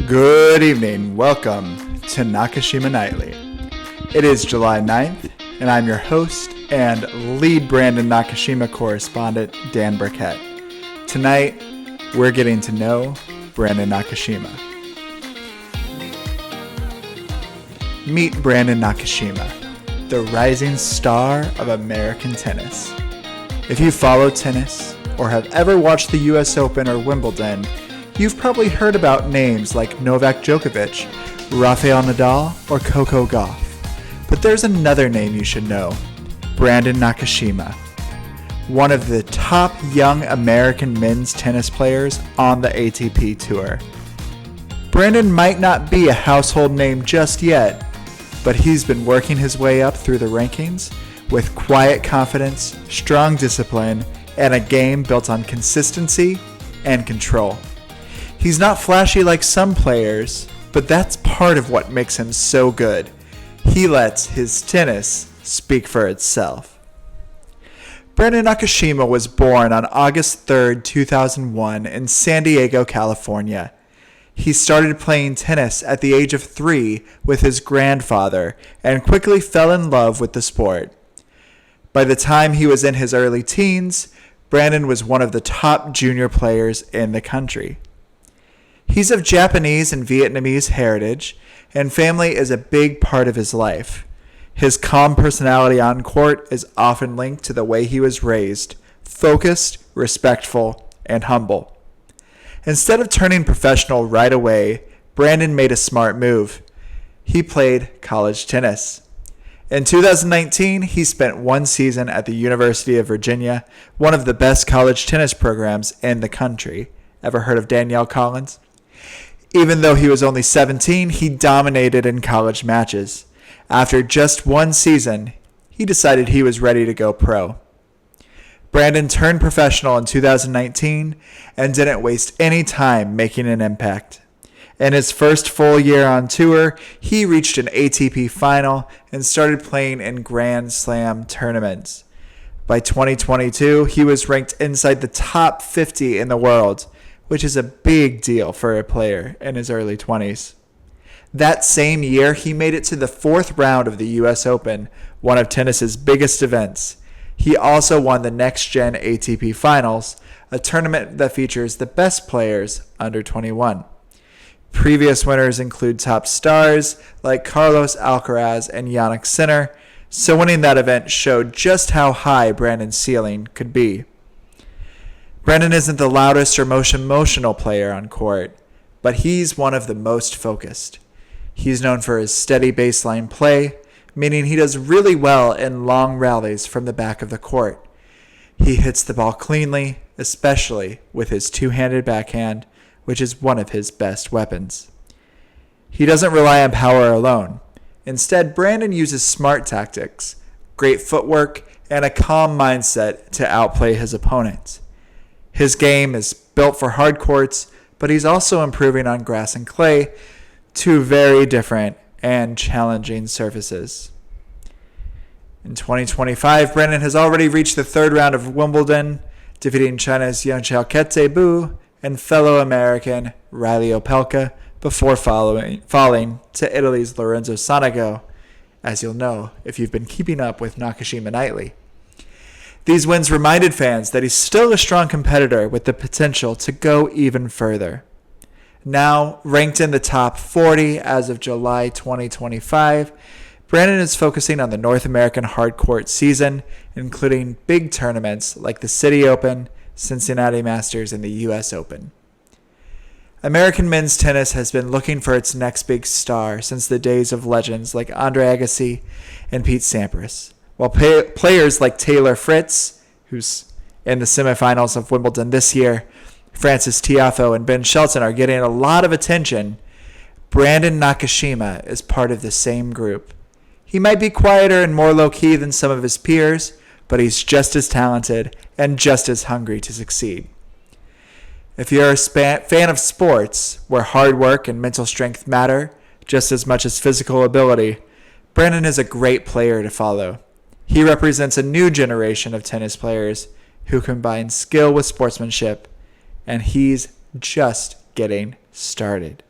Good evening. Welcome to Nakashima Nightly. It is July 9th, and I'm your host and lead Brandon Nakashima correspondent, Dan Burkett. Tonight, we're getting to know Brandon Nakashima. Meet Brandon Nakashima, the rising star of American tennis. If you follow tennis or have ever watched the US Open or Wimbledon, you've probably heard about names like Novak Djokovic, Rafael Nadal, or Coco Gauff. But there's another name you should know, Brandon Nakashima, one of the top young American men's tennis players on the ATP Tour. Brandon might not be a household name just yet, but he's been working his way up through the rankings with quiet confidence, strong discipline, and a game built on consistency and control. He's not flashy like some players, but that's part of what makes him so good. He lets his tennis speak for itself. Brandon Nakashima was born on August 3rd, 2001 in San Diego, California. He started playing tennis at the age of 3 with his grandfather and quickly fell in love with the sport. By the time he was in his early teens, Brandon was one of the top junior players in the country. He's of Japanese and Vietnamese heritage, and family is a big part of his life. His calm personality on court is often linked to the way he was raised, focused, respectful, and humble. Instead of turning professional right away, Brandon made a smart move. He played college tennis. In 2019, he spent one season at the University of Virginia, one of the best college tennis programs in the country. Ever heard of Danielle Collins? Even though he was only 17, he dominated in college matches. After just one season, he decided he was ready to go pro. Brandon turned professional in 2019 and didn't waste any time making an impact. In his first full year on tour, he reached an ATP final and started playing in Grand Slam tournaments. By 2022, he was ranked inside the top 50 in the world, which is a big deal for a player in his early 20s. That same year, he made it to the 4th round of the US Open, one of tennis's biggest events. He also won the Next Gen ATP Finals, a tournament that features the best players under 21. Previous winners include top stars like Carlos Alcaraz and Jannik Sinner, so winning that event showed just how high Brandon's ceiling could be. Brandon isn't the loudest or most emotional player on court, but he's one of the most focused. He's known for his steady baseline play, meaning he does really well in long rallies from the back of the court. He hits the ball cleanly, especially with his two-handed backhand, which is one of his best weapons. He doesn't rely on power alone. Instead, Brandon uses smart tactics, great footwork, and a calm mindset to outplay his opponents. His game is built for hard courts, but he's also improving on grass and clay, two very different and challenging surfaces. In 2025, Brandon has already reached the 3rd round of Wimbledon, defeating China's Yangqiao Kete and fellow American Riley Opelka before falling to Italy's Lorenzo Sonego, as you'll know if you've been keeping up with Nakashima Nightly. These wins reminded fans that he's still a strong competitor with the potential to go even further. Now, ranked in the top 40 as of July 2025, Brandon is focusing on the North American hard court season, including big tournaments like the City Open, Cincinnati Masters, and the US Open. American men's tennis has been looking for its next big star since the days of legends like Andre Agassi and Pete Sampras. While players like Taylor Fritz, who's in the semifinals of Wimbledon this year, Francis Tiafoe, and Ben Shelton are getting a lot of attention, Brandon Nakashima is part of the same group. He might be quieter and more low-key than some of his peers, but he's just as talented and just as hungry to succeed. If you're a fan of sports where hard work and mental strength matter just as much as physical ability, Brandon is a great player to follow. He represents a new generation of tennis players who combine skill with sportsmanship, and he's just getting started.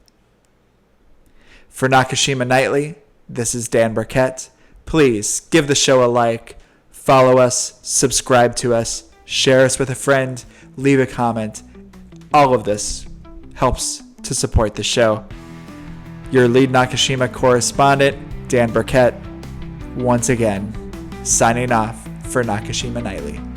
For Nakashima Nightly, this is Dan Burkett. Please give the show a like, follow us, subscribe to us, share us with a friend, leave a comment. All of this helps to support the show. Your lead Nakashima correspondent, Dan Burkett, once again, signing off for Nakashima Nightly.